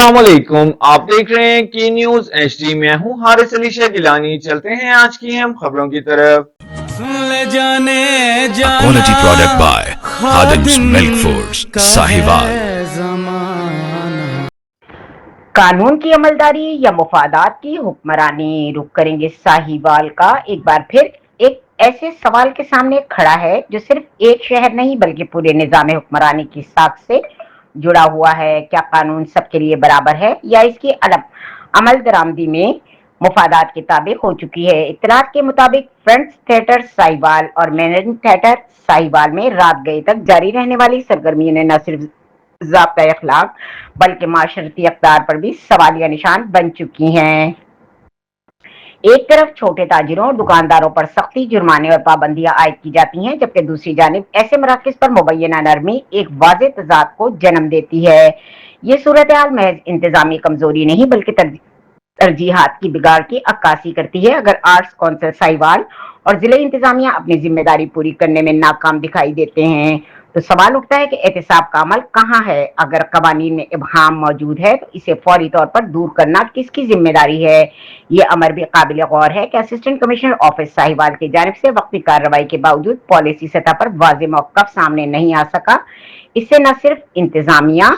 अस्सलामुअलैकुम, आप देख रहे हैं की न्यूज एचडी। मैं हूं हारिस अली शाह गिलानी। चलते हैं आज की हम खबरों की तरफ। A quality product by Khadim's Milk Foods, Sahiwal. कानून की अमलदारी या मुफादात की हुक्मरानी, रुख करेंगे साहिवाल का। एक बार फिर एक ऐसे सवाल के सामने खड़ा है जो सिर्फ एक शहर नहीं बल्कि पूरे निजाम हुक्मरानी की साख से जुड़ा हुआ है। क्या कानून सबके लिए बराबर है या इसकी अमल दरामदी में मुफादात के ताबे हो चुकी है? इत्तलात के मुताबिक फ्रेंड्स थिएटर साहिवाल और मैनन थिएटर साहिवाल में रात गए तक जारी रहने वाली सरगर्मियों ने न सिर्फ ज़ाब्ता अखलाक बल्कि माशरती अक़दार पर भी सवालिया निशान बन चुकी हैं। एक तरफ छोटे ताजिरों और दुकानदारों पर सख्ती, जुर्माने और पाबंदियां आयद की जाती हैं, जबकि दूसरी जानिब ऐसे मराकज़ पर मुबैना नरमी एक वाज़ेह तज़ाद को जन्म देती है। ये सूरत हाल महज इंतजामी कमजोरी नहीं बल्कि तरजीहात की बिगाड़ की अक्कासी करती है। अगर आर्ट्स कौंसिल साहिवाल और जिले इंतजामिया अपनी जिम्मेदारी पूरी करने में नाकाम दिखाई देते हैं तो सवाल उठता है कि एहतिसाब का अमल कहाँ है? अगर कवानीन में इबहाम मौजूद है तो इसे फौरी तौर पर दूर करना किसकी जिम्मेदारी है? ये अमर भी काबिल गौर है कि असिस्टेंट कमिश्नर ऑफिस साहिवाल की जानिब से वक्ती कार्रवाई के बावजूद पॉलिसी सतह पर वाज़ेह मौक़िफ़ सामने नहीं आ सका। इससे न सिर्फ इंतजामिया